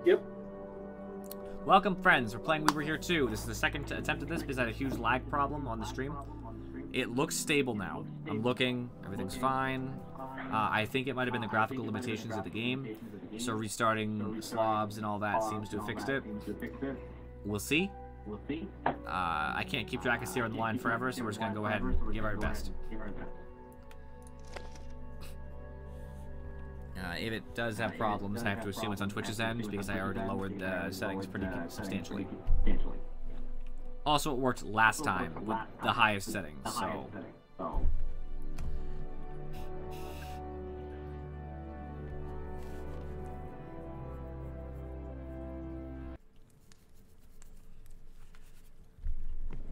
Yep. Welcome, friends. We're playing We Were Here Too. This is the second attempt at this because I had a huge lag problem on the stream. It looks stable now. I'm looking. Everything's fine. I think it might have been the graphical limitations of the game. So restarting slobs and all that seems to have fixed it. We'll see. I can't keep track of Sierra on the line forever, so we're just going to go ahead and give our best. If it does have problems, I have to assume it's on Twitch's end, because I already lowered the settings pretty substantially. Also, it worked last time with the highest settings, so...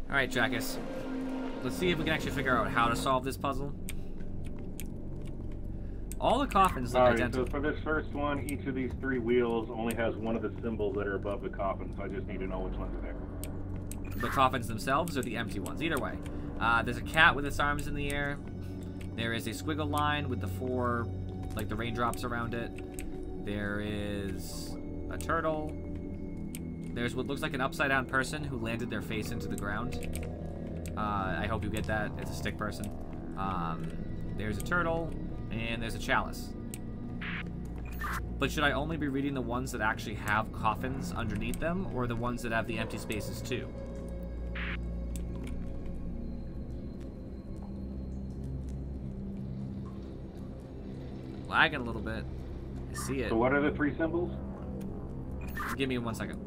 Alright, Jackus. Let's see if we can actually figure out how to solve this puzzle. All the coffins look identical. So for this first one, each of these three wheels only has one of the symbols that are above the coffin, so I just need to know which ones are there. The coffins themselves or the empty ones? Either way. There's a cat with its arms in the air. There is a squiggle line with the four, like the raindrops around it. There is a turtle. There's what looks like an upside-down person who landed their face into the ground. I hope you get that. It's a stick person. There's a turtle. And there's a chalice. But should I only be reading the ones that actually have coffins underneath them, or the ones that have the empty spaces too? Lagging a little bit. I see it. So what are the three symbols? Give me 1 second.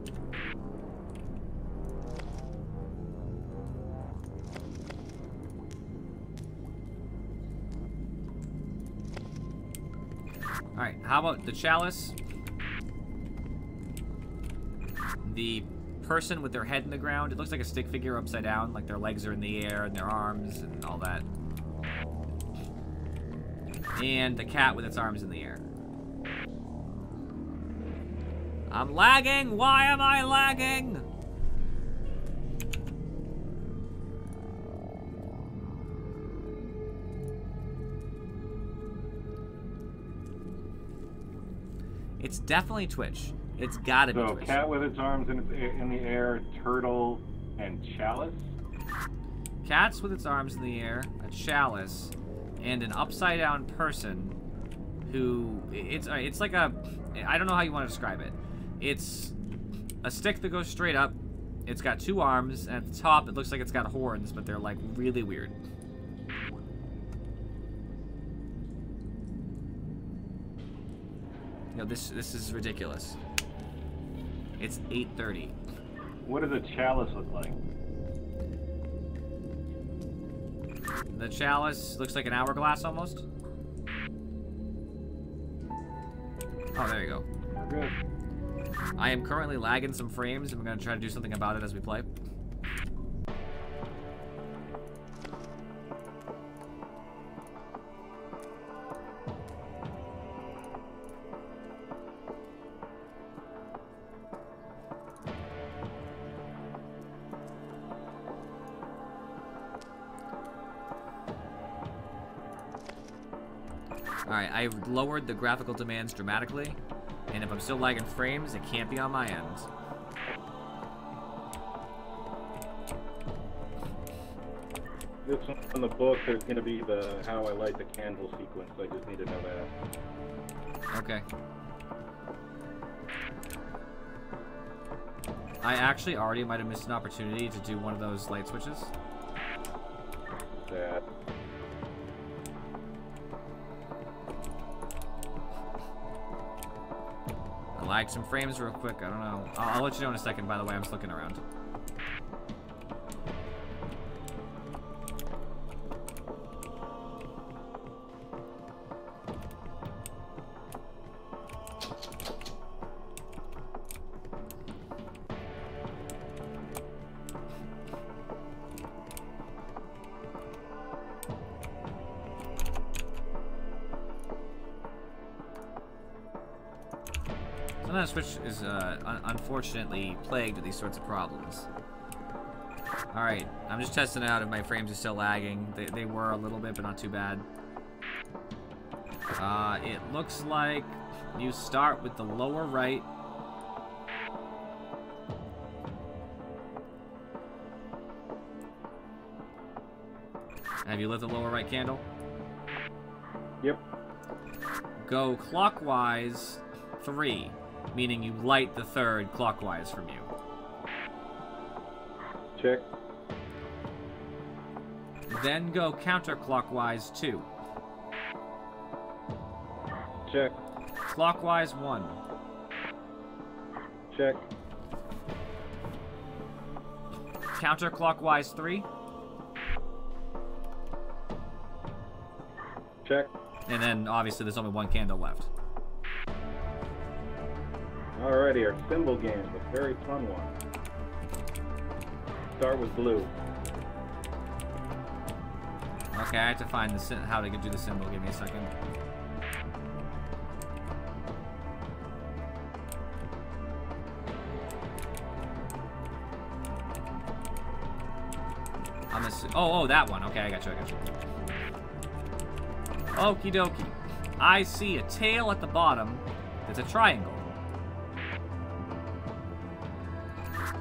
Alright, how about the chalice? The person with their head in the ground. It looks like a stick figure upside down, like their legs are in the air and their arms and all that. And the cat with its arms in the air. I'm lagging! Why am I lagging? It's definitely Twitch. It's gotta be Twitch. So, cat with its arms in the air, turtle, and chalice? Cats with its arms in the air, a chalice, and an upside-down person who... It's like a... I don't know how you want to describe it. It's a stick that goes straight up. It's got two arms, and at the top it looks like it's got horns, but they're, like, really weird. No, this is ridiculous. It's 8:30. What does a chalice look like? The chalice looks like an hourglass almost. Oh, there you go. Good. I am currently lagging some frames, and we're going to try to do something about it as we play. Alright, I've lowered the graphical demands dramatically, and if I'm still lagging frames, it can't be on my end. This one in the book, there's going to be the how I light the candle sequence. I just need to know that. Okay. I actually already might have missed an opportunity to do one of those light switches. That. I lagged some frames real quick. I don't know. I'll let you know in a second, by the way. I'm just looking around. Sometimes Twitch is unfortunately plagued with these sorts of problems. Alright, I'm just testing out if my frames are still lagging. They were a little bit, but not too bad. It looks like you start with the lower right Have you lit the lower right candle? Yep. Go clockwise 3, meaning you light the third clockwise from you. Check. Then go counterclockwise 2. Check. Clockwise 1. Check. Counterclockwise 3. Check. And then, obviously, there's only one candle left. Alrighty, our symbol game, a very fun one. Start with blue. Okay, I have to find how to do the symbol. Give me a second. Oh, that one. Okay, I got you. Okie dokie. I see a tail at the bottom. It's a triangle.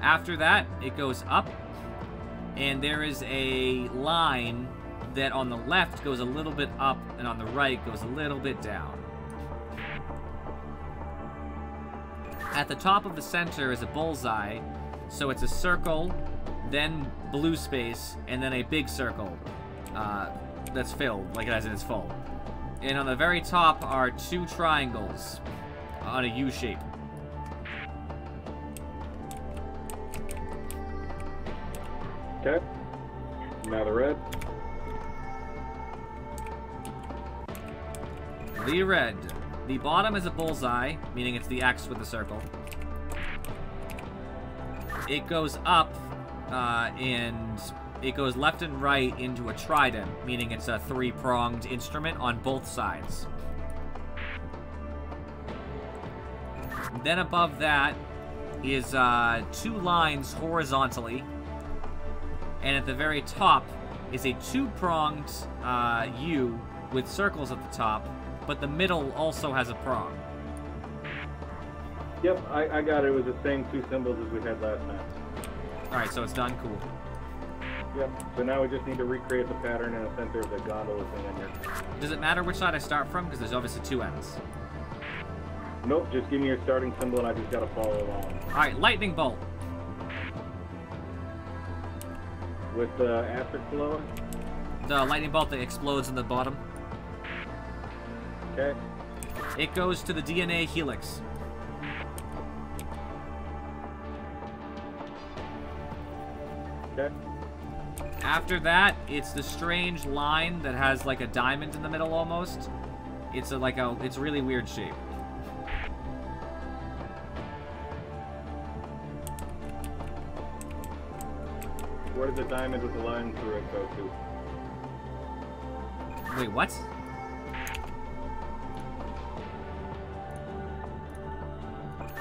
After that, it goes up, and there is a line that on the left goes a little bit up, and on the right goes a little bit down. At the top of the center is a bullseye, so it's a circle, then blue space, and then a big circle that's filled, like as in it's full. And on the very top are 2 triangles on a U shape. Okay. Now the red. The red. The bottom is a bullseye, meaning it's the X with the circle. It goes up, and it goes left and right into a trident, meaning it's a 3-pronged instrument on both sides. Then above that is 2 lines horizontally, and at the very top is a 2-pronged U with circles at the top, but the middle also has a prong. Yep, I got it. It was the same 2 symbols as we had last time. Alright, so it's done. Cool. Yep, so now we just need to recreate the pattern in the center of the gondola thing in here. Does it matter which side I start from? Because there's obviously 2 ends. Nope, just give me your starting symbol and I just gotta follow along. Alright, lightning bolt. With the asterisk below it? The lightning bolt that explodes in the bottom. Okay. It goes to the DNA helix. Okay. After that, it's the strange line that has like a diamond in the middle almost. It's it's a really weird shape. Where does the diamond with the line through it go to? Wait, what?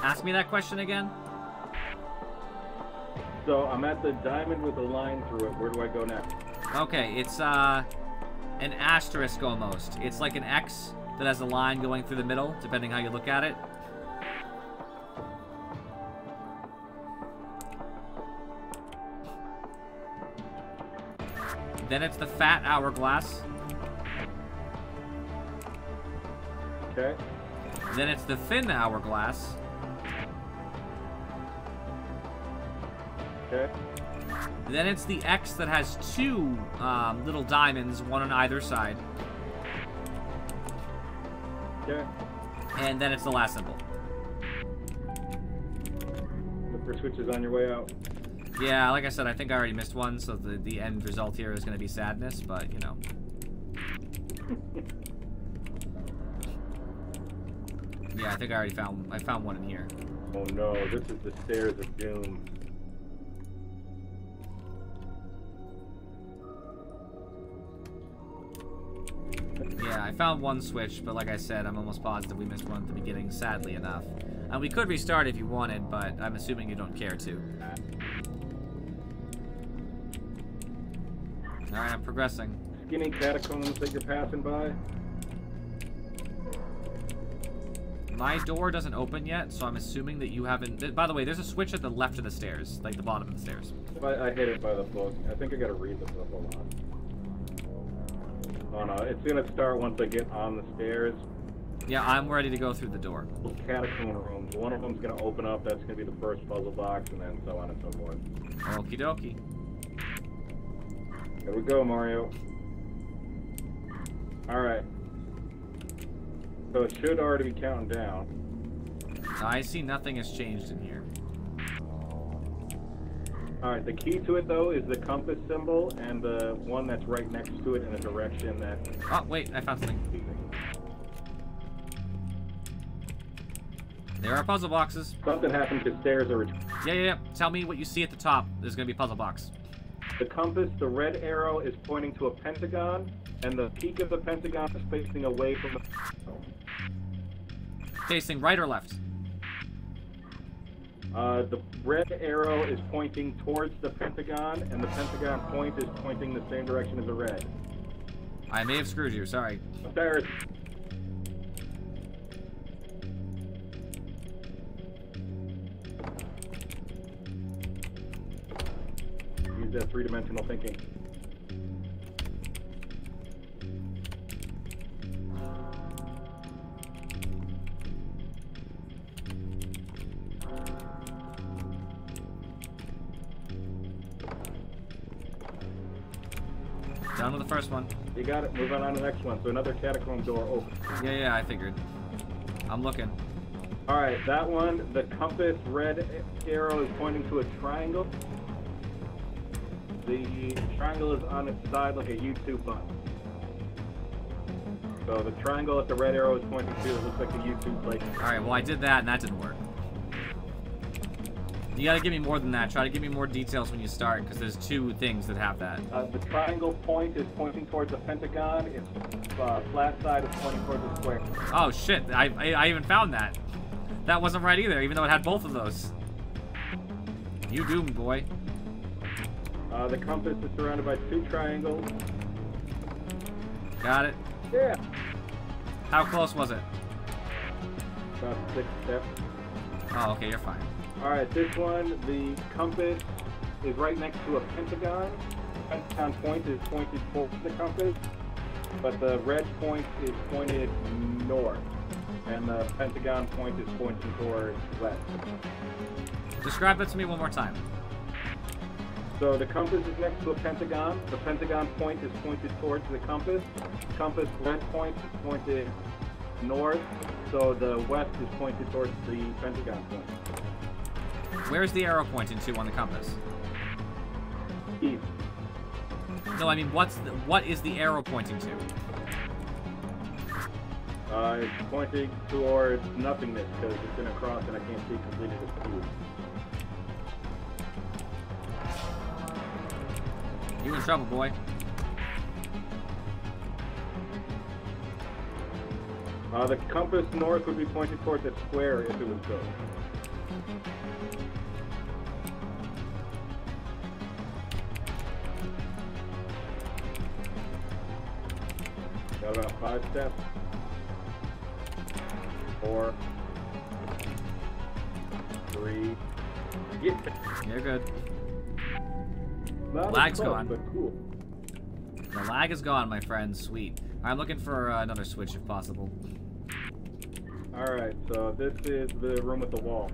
Ask me that question again. So I'm at the diamond with the line through it. Where do I go next? Okay, it's an asterisk almost. It's like an X that has a line going through the middle, depending how you look at it. Then it's the fat hourglass. Okay. Then it's the thin hourglass. Okay. Then it's the X that has 2 little diamonds, one on either side. Okay. And then it's the last symbol. Look for switches on your way out. Yeah, like I said, I think I already missed one, so the end result here is going to be sadness, but, you know. Yeah, I think I found one in here. Oh no, this is the stairs of doom. Yeah, I found one switch, but like I said, I'm almost positive we missed one at the beginning, sadly enough. And we could restart if you wanted, but I'm assuming you don't care to. Alright, I'm progressing. Skinny catacombs that you're passing by? My door doesn't open yet, so I'm assuming that you haven't... By the way, there's a switch at the left of the stairs, like the bottom of the stairs. I hit it by the book. I think I gotta read the book. Hold on. Oh no, it's gonna start once I get on the stairs. Yeah, I'm ready to go through the door. Catacomb rooms. One of them's gonna open up. That's gonna be the first puzzle box, and then so on and so forth. Okie dokie. Here we go, Mario. All right. So it should already be counting down. I see nothing has changed in here. All right. The key to it though is the compass symbol and the one that's right next to it in the direction that. Oh wait, I found something. There are puzzle boxes. Something happened because stairs are. Yeah. Tell me what you see at the top. There's gonna be a puzzle box. The compass, the red arrow is pointing to a pentagon, and the peak of the pentagon is facing away from the. Facing right or left? The red arrow is pointing towards the pentagon, and the pentagon point is pointing the same direction as the red. I may have screwed you. Sorry. Stairs. Use that three-dimensional thinking. Done with the first one. You got it. Move on to the next one. So another catacomb door open. Yeah, I figured. I'm looking. All right, that one, the compass red arrow is pointing to a triangle. The triangle is on its side like a YouTube button. So the triangle that the red arrow is pointing to, it looks like a YouTube plate. Alright, well I did that and that didn't work. You gotta give me more than that. Try to give me more details when you start, because there's two things that have that. The triangle point is pointing towards the pentagon. Its flat side is pointing towards the square. Oh shit, I even found that. That wasn't right either, even though it had both of those. You doomed, boy. The compass is surrounded by two triangles. Got it. Yeah. How close was it? About 6 steps. Oh, okay, you're fine. Alright, this one, the compass is right next to a pentagon. The pentagon point is pointed towards the compass, but the red point is pointed north, and the pentagon point is pointing towards west. Describe that to me one more time. So the compass is next to a pentagon. The pentagon point is pointed towards the compass. The compass red point is pointed north, so the west is pointed towards the pentagon point. Where's the arrow pointing to on the compass? East. No, I mean, what is the arrow pointing to? It's pointing towards nothingness because it's in a cross and I can't see completed as cube. You in trouble, boy. The compass north would be pointed towards a square if it was so. Got about 5 steps. 4. 3. Yeah. You're good. Not Lag's as close, gone. but cool. The lag is gone, my friend. Sweet. I'm looking for another switch if possible. Alright, so this is the room with the wall.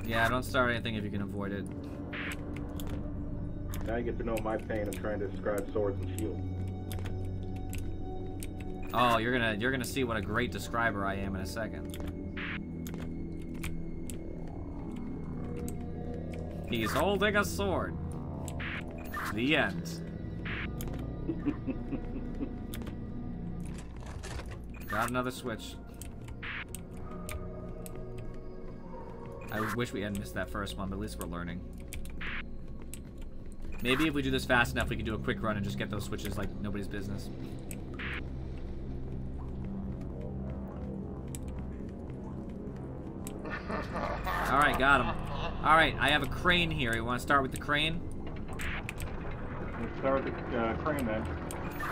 Yeah, don't start anything if you can avoid it. Now you get to know my pain of trying to describe swords and shields. Oh, you're gonna see what a great describer I am in a second. He's holding a sword. The end. Got another switch. I wish we hadn't missed that first one, but at least we're learning. Maybe if we do this fast enough, we can do a quick run and just get those switches like nobody's business. Alright, got him. Alright, I have a crane here. You want to start with the crane? Let's start with the crane then.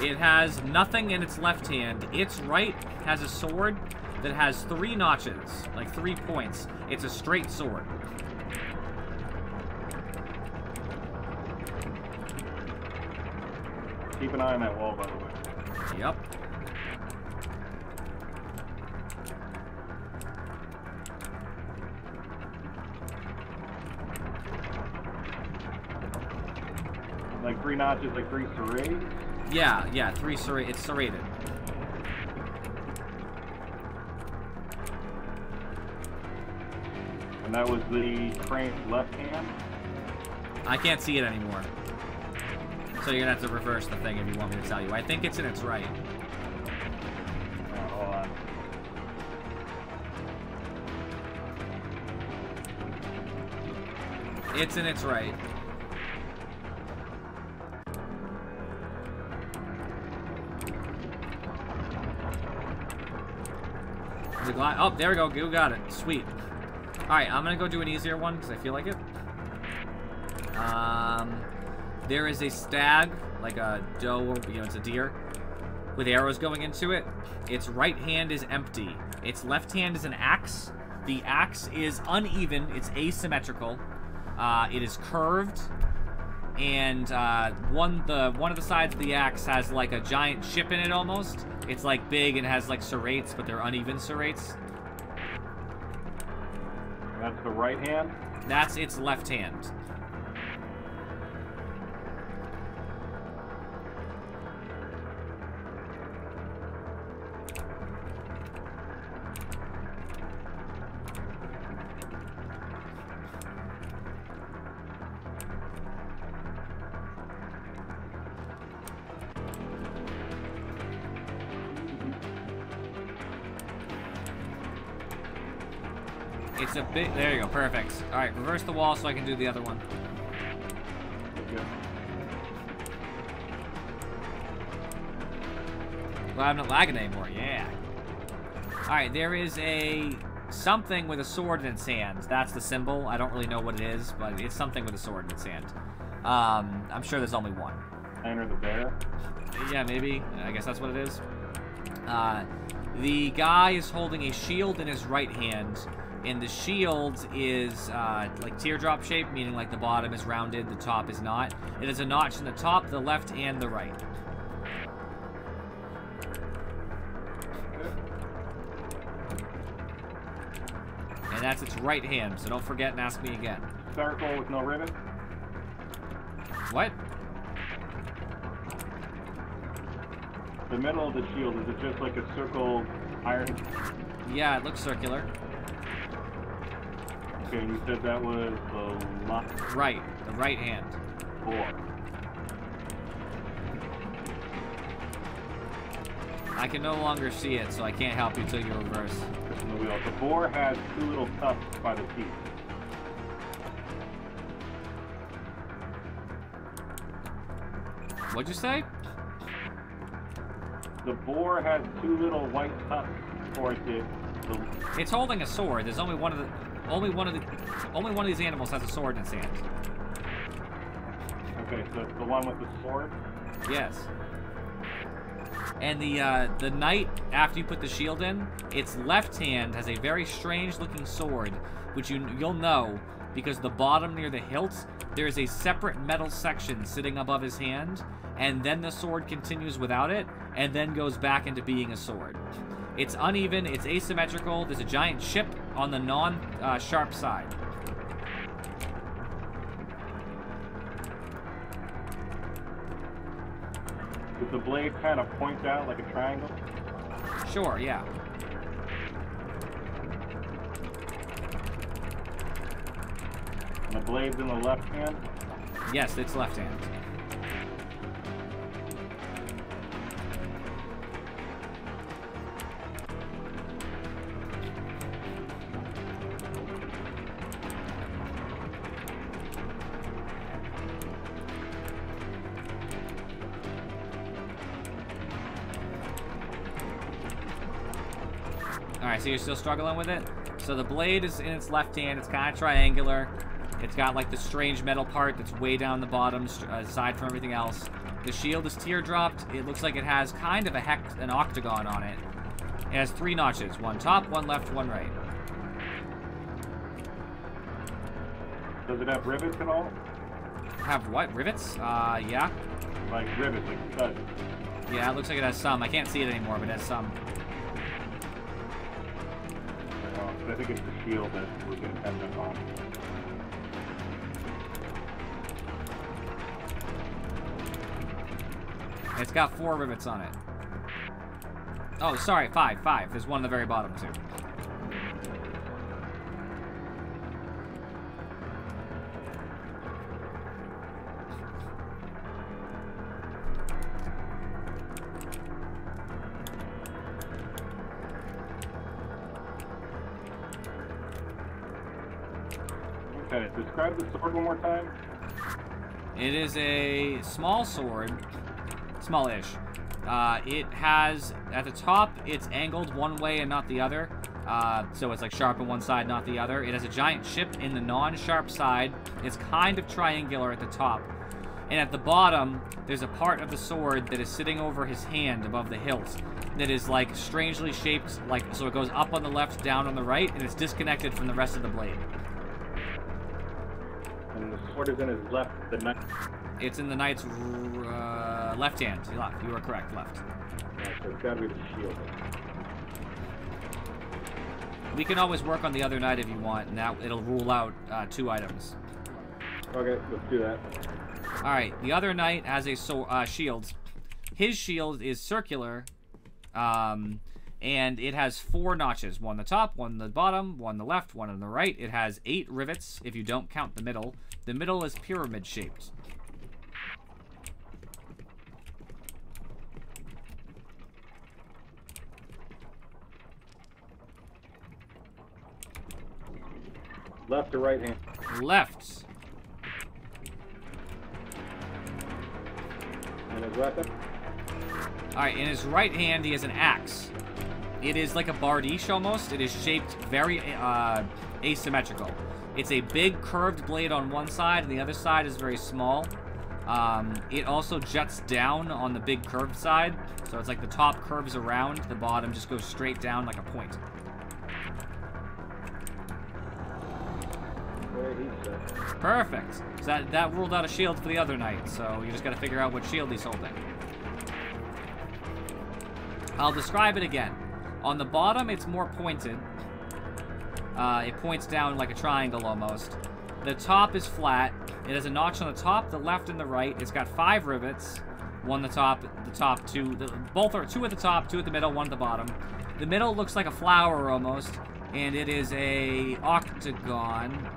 It has nothing in its left hand. Its right has a sword that has 3 notches, like 3 points. It's a straight sword. Keep an eye on that wall, by the way. Yep. Like 3 notches, like 3 serrated? Yeah, yeah, 3 serrated. It's serrated. And that was the crane's left hand? I can't see it anymore. So you're gonna have to reverse the thing if you want me to tell you. I think it's in its right. Hold on. It's in its right. Oh, there we go. You got it. Sweet. Alright, I'm gonna go do an easier one because I feel like it. There is a stag, like a doe, or, you know, it's a deer, with arrows going into it. Its right hand is empty. Its left hand is an axe. The axe is uneven. It's asymmetrical. It is curved. And one of the sides of the axe has like a giant chip in it almost. It's like big and has like serrates, but they're uneven serrates. That's the right hand? That's its left hand. It's a bit. There you go. Perfect. All right, reverse the wall so I can do the other one. Yeah. Well, I'm not lagging anymore. Yeah. All right, there is a something with a sword in its hand. That's the symbol. I don't really know what it is, but it's something with a sword in its hand. I'm sure there's only one. Enter the bear? Yeah, maybe. I guess that's what it is. The guy is holding a shield in his right hand. And the shield is like teardrop shape, meaning like the bottom is rounded, the top is not. It has a notch in the top, the left, and the right. And that's its right hand, so don't forget and ask me again. Circle with no ribbon? What? The middle of the shield, is it just like a circle iron? Yeah, it looks circular. Okay, and you said that was the left? Right, the right hand. 4. I can no longer see it, so I can't help you till you reverse. The wheel. The boar has 2 little tufts by the teeth. What'd you say? The boar has 2 little white tufts towards it. It's holding a sword. There's only one of these animals has a sword in its hand. Okay, so it's the one with the sword? Yes. And the knight, after you put the shield in, its left hand has a very strange-looking sword, which you'll know because the bottom near the hilt, there is a separate metal section sitting above his hand, and then the sword continues without it, and then goes back into being a sword. It's uneven, it's asymmetrical, there's a giant chip on the non-sharp side. Does the blade kind of point out like a triangle? Sure, yeah. And the blade's in the left hand? Yes, it's left hand. Alright, so you're still struggling with it? So the blade is in its left hand. It's kind of triangular. It's got like the strange metal part that's way down the bottom, aside from everything else. The shield is teardropped. It looks like it has kind of an octagon on it. It has 3 notches. 1 top, 1 left, 1 right. Does it have rivets at all? Have what? Rivets? Yeah. Like rivets, like studs? Yeah, it looks like it has some. I can't see it anymore, but it has some. I think it's the shield that we're going to have them on. It's got 4 rivets on it. Oh, sorry, 5. There's one on the very bottom, too. Okay, describe the sword one more time. It is a small sword. Small-ish. It has, at the top, it's angled one way and not the other. So it's like sharp on one side, not the other. It has a giant chip in the non-sharp side. It's kind of triangular at the top. And at the bottom, there's a part of the sword that is sitting over his hand above the hilt that is like strangely shaped, like, so it goes up on the left, down on the right, and it's disconnected from the rest of the blade. And the sword is in his left, the knight. It's in the knight's left hand. You are correct, left. Yeah, so it's gotta be the shield. We can always work on the other knight if you want, and that it'll rule out 2 items. Okay, let's do that. Alright, the other knight has a shield. His shield is circular, and it has 4 notches. 1 on the top, 1 on the bottom, 1 on the left, 1 on the right. It has 8 rivets, if you don't count the middle. The middle is pyramid-shaped. Left or right hand? Left. And his weapon? Alright, in his right hand, he has an axe. It is like a bardiche almost. It is shaped very asymmetrical. It's a big curved blade on one side, and the other side is very small. It also juts down on the big curved side. So it's like the top curves around, the bottom just goes straight down like a point. Perfect. So that ruled out a shield for the other knight, so you just gotta figure out what shield he's holding. I'll describe it again. On the bottom, it's more pointed. It points down like a triangle almost. The top is flat. It has a notch on the top, the left, and the right. It's got 5 rivets. 1 at the top, 2. Both are 2 at the top, 2 at the middle, 1 at the bottom. The middle looks like a flower almost, and it is a octagon.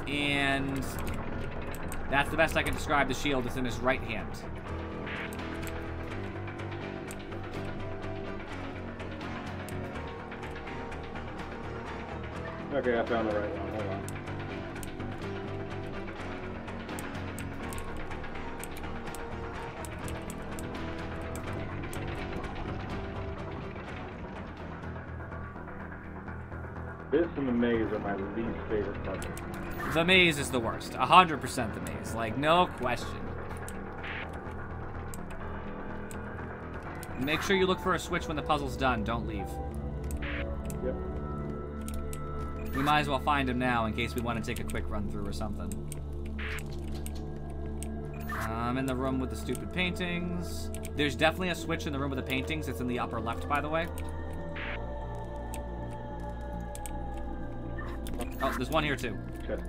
And that's the best I can describe the shield. It's in his right hand. Okay, I found the right one. Hold on. This and the maze are my least favorite puzzles. The maze is the worst. 100% the maze. Like, no question. Make sure you look for a switch when the puzzle's done. Don't leave. Yep. We might as well find him now in case we want to take a quick run through or something. I'm in the room with the stupid paintings. There's definitely a switch in the room with the paintings. It's in the upper left, by the way. Oh, there's one here, too. Okay.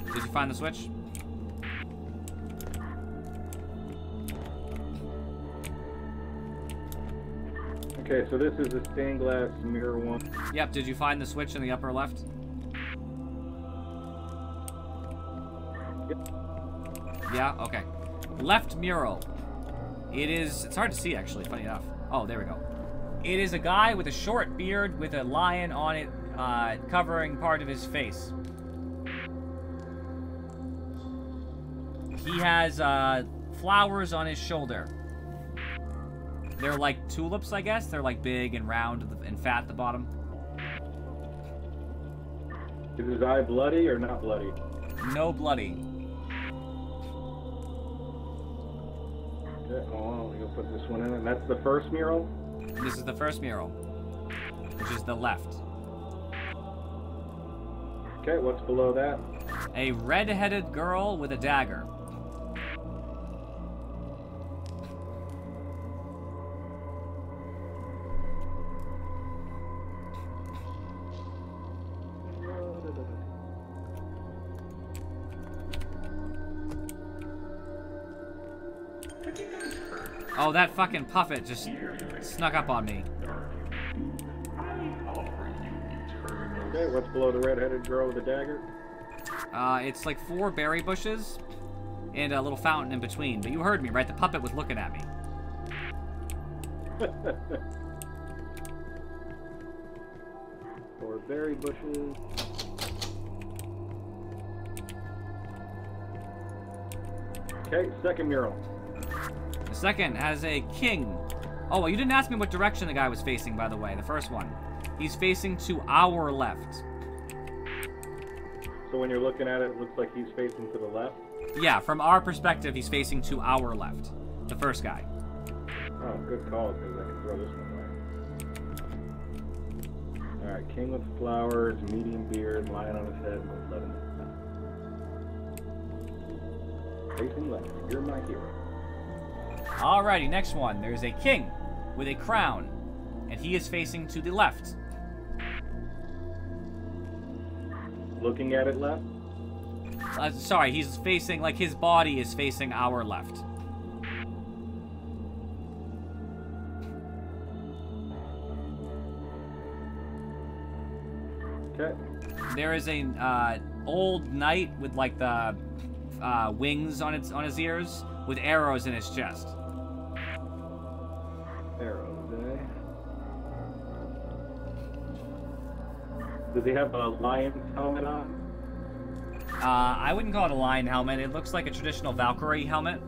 Did you find the switch? Okay, so this is a stained glass mirror one. Yep, did you find the switch in the upper left? Yep. Yeah, okay. Left mural. It's hard to see actually, funny enough. Oh, there we go. It is a guy with a short beard with a lion on it, covering part of his face. He has, flowers on his shoulder. They're like tulips, I guess. They're like big and round and fat at the bottom. Is his eye bloody or not bloody? No bloody. Okay, hold on, you'll put this one in, and that's the first mural? This is the first mural. which is the left. Okay, what's below that? A red-headed girl with a dagger. Oh, that fucking puppet just snuck up on me. Okay, what's below the red-headed girl with the dagger? It's like 4 berry bushes and a little fountain in between. But you heard me, right? The puppet was looking at me. 4 berry bushes. Okay, second mural. The second has a king. Oh, well, you didn't ask me what direction the guy was facing, by the way. The first one. He's facing to our left. So when you're looking at it, it looks like he's facing to the left? Yeah, from our perspective, he's facing to our left. The first guy. Oh, good call, because I can throw this one away. Alright, king with flowers, medium beard, lion on his head, with 11. Facing left. You're my hero. Alrighty, next one. There's a king with a crown, and he is facing to the left. Looking at it left? Sorry, he's facing, like, his body is facing our left. Okay. There is a old knight with, like, the wings on his ears with arrows in his chest. Arrows, eh? Does he have a lion's helmet on? I wouldn't call it a lion helmet. It looks like a traditional Valkyrie helmet.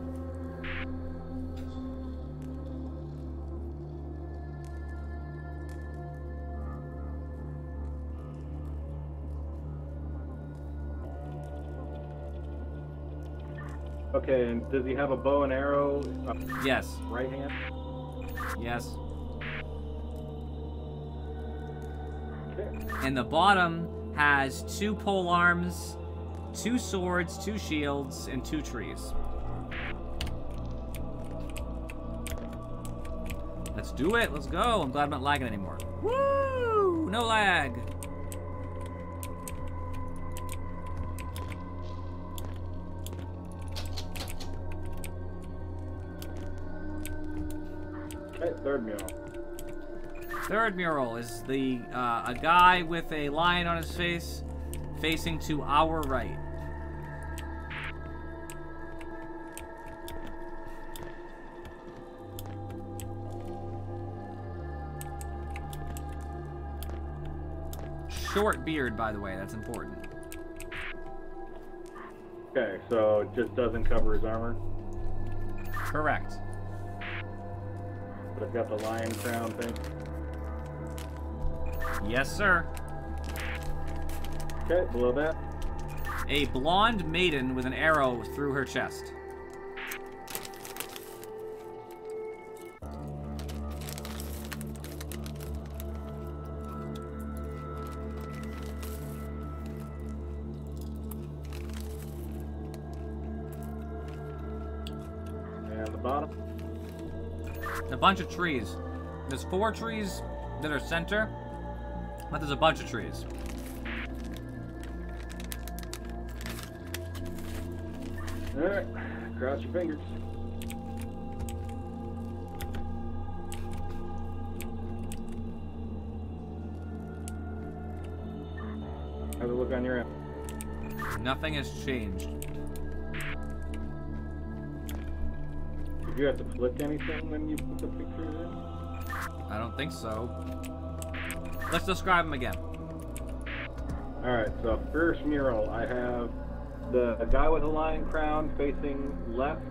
Okay, and does he have a bow and arrow? Yes. Right hand? Yes. Okay. And the bottom has 2 pole arms, 2 swords, 2 shields, and 2 trees. Let's do it. Let's go. I'm glad I'm not lagging anymore. Woo! No lag. Okay, third mural. Third mural is the a guy with a lion on his face, facing to our right. Short beard, by the way, that's important. Okay, so it just doesn't cover his armor, Correct. but it's got the lion crown thing. Yes, sir. Okay, below that. A blonde maiden with an arrow through her chest. And the bottom. A bunch of trees. There's 4 trees that are center, but there's a bunch of trees. Alright, cross your fingers. How's it look on your end? Nothing has changed. Did you have to flick anything when you put the pictures in? I don't think so. Let's describe them again. Alright, so first mural, I have the guy with a lion crown facing left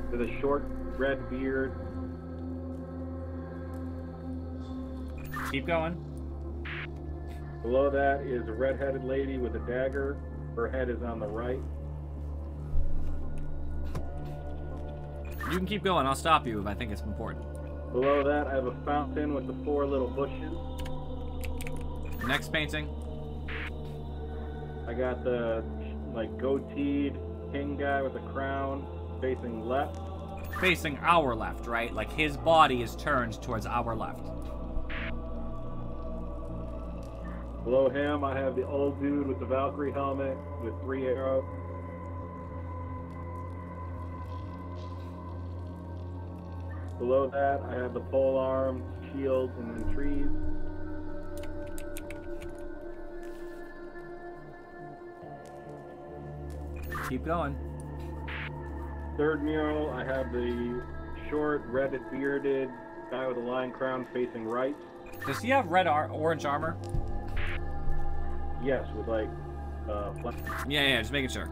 with a short red beard. Keep going. Below that is a red-headed lady with a dagger. Her head is on the right. You can keep going. I'll stop you if I think it's important. Below that, I have a fountain with the 4 little bushes. Next painting. I got the like goateed king guy with a crown facing left. Facing our left, right? Like his body is turned towards our left. Below him, I have the old dude with the Valkyrie helmet with 3 arrows. Below that, I have the pole arms, shields, and then trees. Keep going. Third mural, I have the short, red bearded guy with a lion crown facing right. Does he have orange armor? Yes, with like, Yeah, just making sure.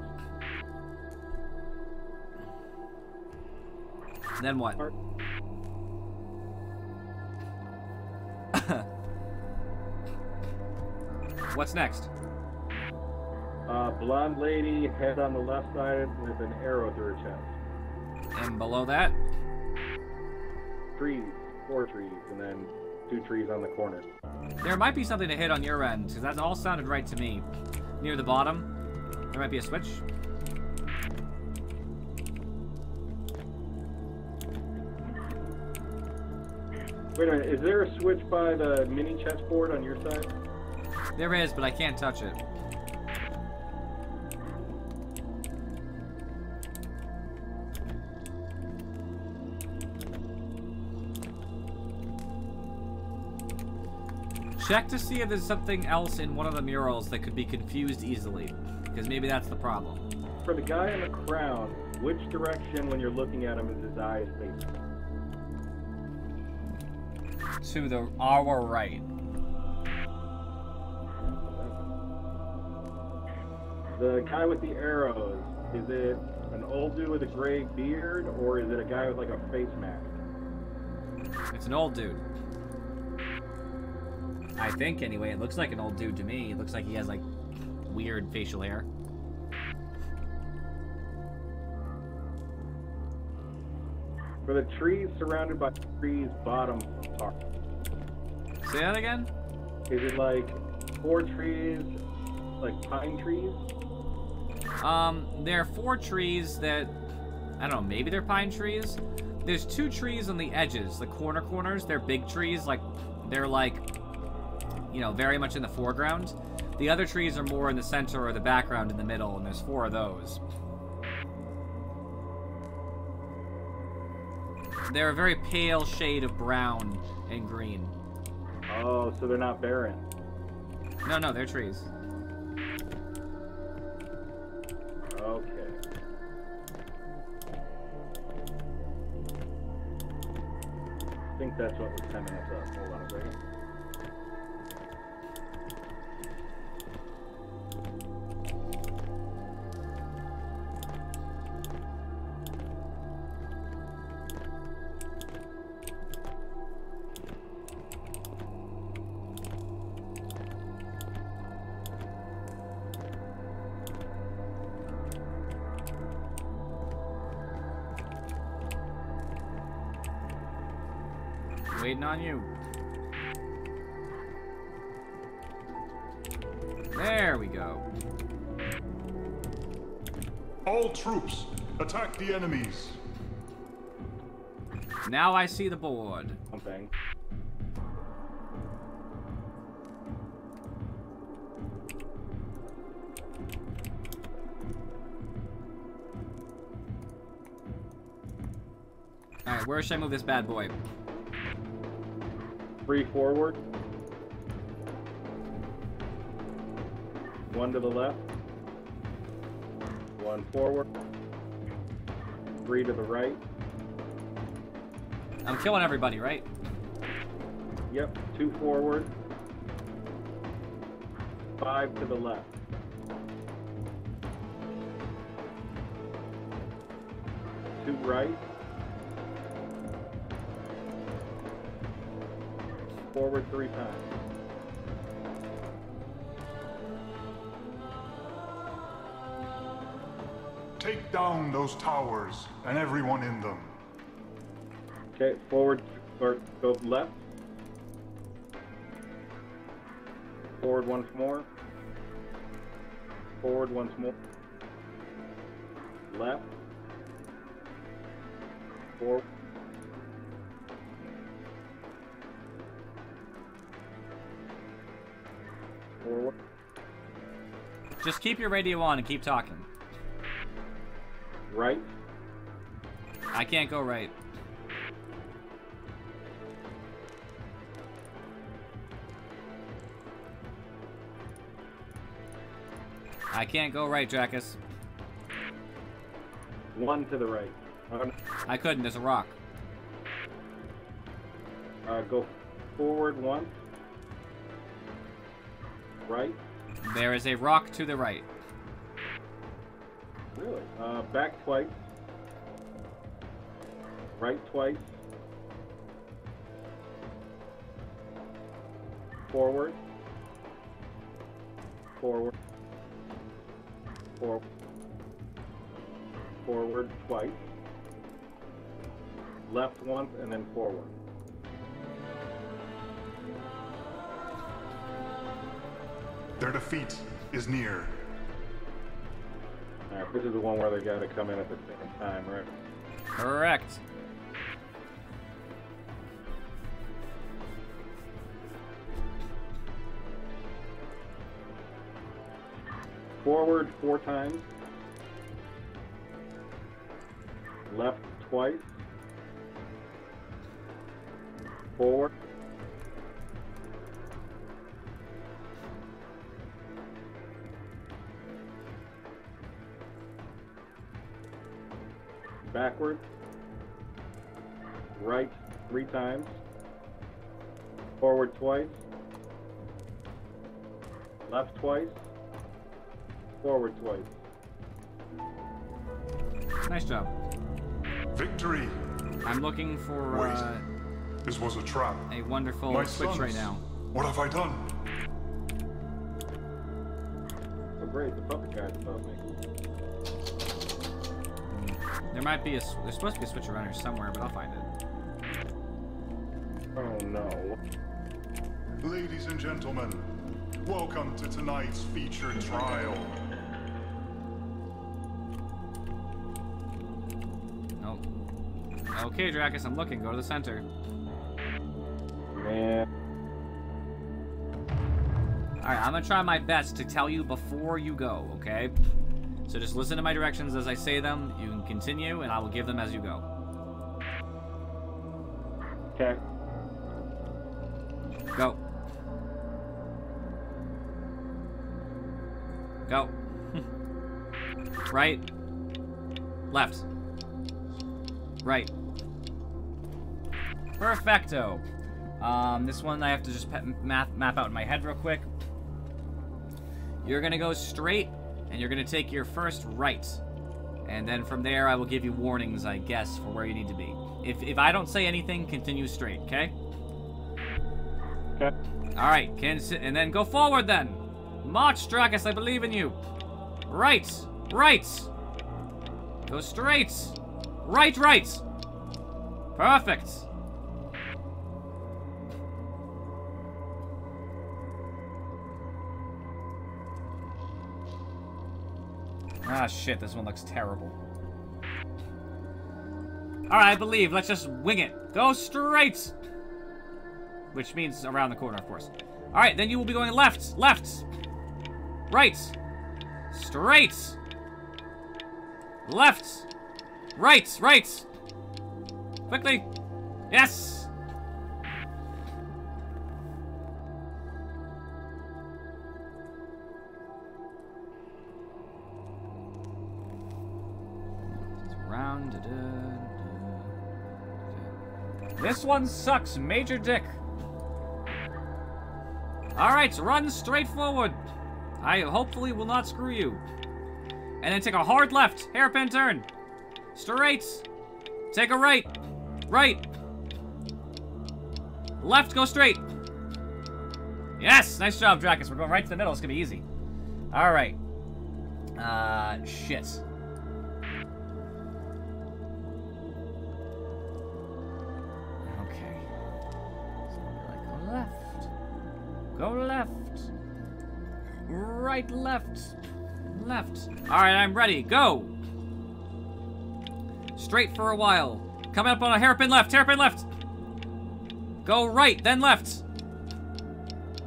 Then what? What's next? blonde lady, head on the left side with an arrow through her chest. And below that? Trees, 4 trees, and then 2 trees on the corner. There might be something to hit on your end, because that all sounded right to me. Near the bottom, there might be a switch. Wait a minute, is there a switch by the mini chessboard on your side? There is, but I can't touch it. Check to see if there's something else in one of the murals that could be confused easily, because maybe that's the problem. For the guy in the crown, which direction when you're looking at him is his eyes facing? To our right. The guy with the arrows, is it an old dude with a gray beard, or is it a guy with like a face mask? It's an old dude. I think, anyway. It looks like an old dude to me. It looks like he has, like, weird facial hair. For the trees surrounded by trees, bottom part. Say that again? Is it like 4 trees, like pine trees? There are 4 trees that, I don't know, maybe they're pine trees? There's 2 trees on the edges, the corners. They're big trees, like, they're like, you know, very much in the foreground. The other trees are more in the center or the background in the middle, and there's 4 of those. They're a very pale shade of brown and green. Oh, so they're not barren. No, they're trees. Okay. I think that's what was 10 minutes up. Hold on a second. Waiting on you. There we go. All troops, attack the enemies. Now I see the board. Something. Alright, where should I move this bad boy? 3 forward. 1 to the left. 1 forward. 3 to the right. I'm killing everybody, right? Yep, 2 forward. 5 to the left. 2 right. Forward 3 times. Take down those towers and everyone in them. Okay, forward, or go left. Forward once more. Forward once more. Left. Forward. Forward. Just keep your radio on and keep talking. Right. I can't go right. I can't go right, Dracus. One to the right. I couldn't, there's a rock. Go forward once. Right. There is a rock to the right. Really? Back twice. Right twice. Forward. Forward. Forward. Forward twice. Left once and then forward. Their defeat is near. Alright, this is the one where they gotta come in at the same time, right? Correct. Forward 4 times. Left twice. Forward. Backward. Right 3 times. Forward twice. Left twice. Forward twice. Nice job. Victory! I'm looking for Wait. This was a trap. a wonderful My switch sons, right now. What have I done? Oh great, the puppet guy's above me. There might be there's supposed to be a switch around here somewhere, but I'll find it. Oh no. Ladies and gentlemen, welcome to tonight's featured trial. Nope. Okay, Dracus, I'm looking. Go to the center. Man. Alright, I'm gonna try my best to tell you before you go, okay? So just listen to my directions as I say them. You can continue, and I will give them as you go. Okay. Go. Go. Right. Left. Right. Perfecto. This one I have to just map out in my head real quick. You're gonna go straight, and you're gonna take your first right. And then from there, I will give you warnings, I guess, for where you need to be. If I don't say anything, continue straight, okay? Okay. Alright, and then go forward then. March, Dracus, I believe in you. Right, right. Go straight. Right, right. Perfect. Ah, shit, this one looks terrible. Alright, I believe. Let's just wing it. Go straight! Which means around the corner, of course. Alright, then you will be going left, left. Right. Straight. Left. Right, right. Quickly. Yes! Round. This one sucks, Major Dick. Alright, run straight forward. I hopefully will not screw you. And then take a hard left, hairpin turn. Straight. Take a right. Right. Left, go straight. Yes, nice job, Dracus. We're going right to the middle. It's gonna be easy. Alright. Shit. Okay. So we'll be like, go left. Go left. right, left. Left. Alright, I'm ready. Go! Straight for a while. Coming up on a hairpin left, hairpin left! Go right, then left.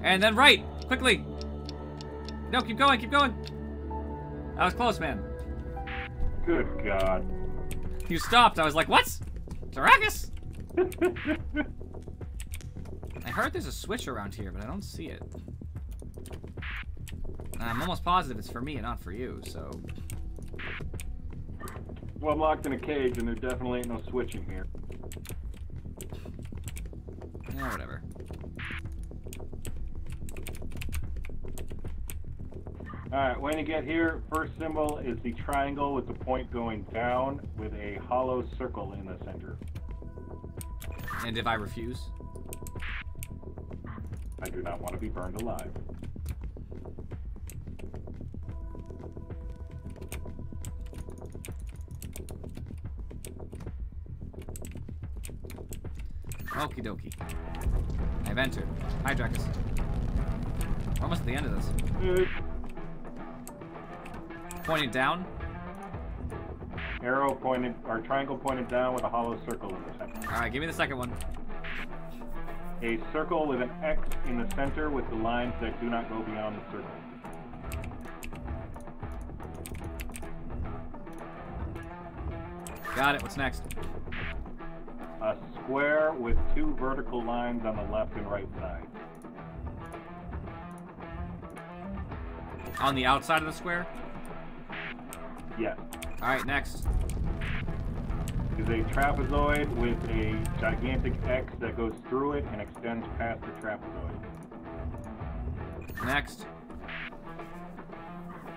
And then right, quickly. No, keep going, keep going. That was close, man. Good God. You stopped, I was like, what? Tarakas! I heard there's a switch around here, but I don't see it. And I'm almost positive it's for me and not for you, so... Well, I'm locked in a cage, and there definitely ain't no switching here. Yeah, whatever. Alright, when you get here, first symbol is the triangle with the point going down with a hollow circle in the center. And if I refuse? I do not want to be burned alive. Okie dokie. I've entered. Hi, Drakus. We're almost at the end of this. Pointing down? Arrow pointed, or triangle pointed down with a hollow circle in the center. Alright, give me the second one. A circle with an X in the center with the lines that do not go beyond the circle. Got it, what's next? A square with two vertical lines on the left and right side. On the outside of the square? Yes. Alright, next. Is a trapezoid with a gigantic X that goes through it and extends past the trapezoid. Next.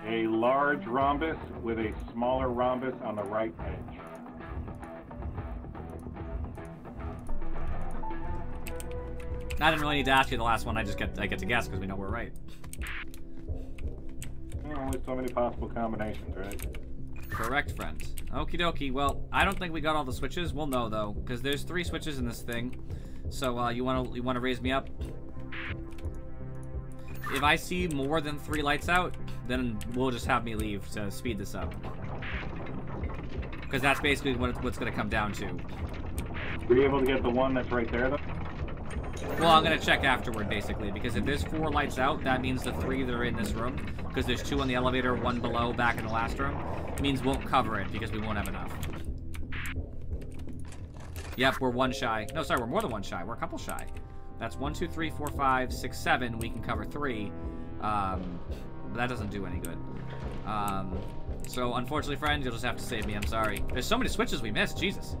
A large rhombus with a smaller rhombus on the right edge. I didn't really need to ask you the last one, I get to guess because we know we're right. Only so many possible combinations, right? Correct, friend. Okie dokie. Well, I don't think we got all the switches. We'll know though, because there's 3 switches in this thing. So you wanna raise me up? If I see more than 3 lights out, then we'll just have me leave to speed this up. Because that's basically what's gonna come down to. Were you able to get the one that's right there though? Well, I'm gonna check afterward, basically, because if there's 4 lights out, that means the 3 that are in this room, because there's 2 on the elevator, 1 below, back in the last room, means we'll cover it, because we won't have enough. Yep, we're 1 shy. No, sorry, we're more than 1 shy. We're a couple shy. That's 1, 2, 3, 4, 5, 6, 7. We can cover 3. But that doesn't do any good. So, unfortunately, friends, you'll just have to save me. I'm sorry. There's so many switches we missed. Jesus.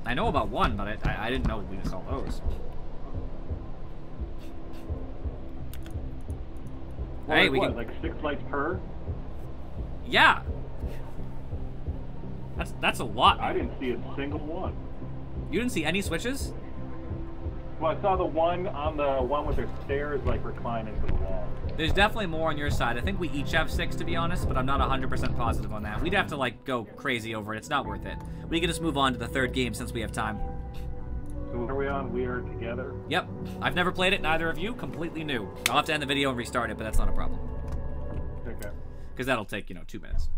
I know about 1, but I didn't know we missed all those. Well, Hey, like we what, can... like 6 lights per? Yeah. That's a lot. I didn't see a single one. You didn't see any switches? Well, I saw the one on the one with the stairs like recline into the wall. There's definitely more on your side. I think we each have 6 to be honest, but I'm not 100% positive on that. We'd have to like go crazy over it. It's not worth it. We can just move on to the 3rd game since we have time. So what are we on? We are together? Yep. I've never played it, neither of you. Completely new. I'll have to end the video and restart it, but that's not a problem. Okay. Because that'll take, 2 minutes.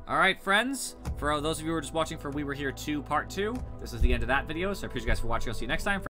Alright, friends. For those of you who are just watching for We Were Here 2 Part 2, this is the end of that video, so I appreciate you guys for watching. I'll see you next time.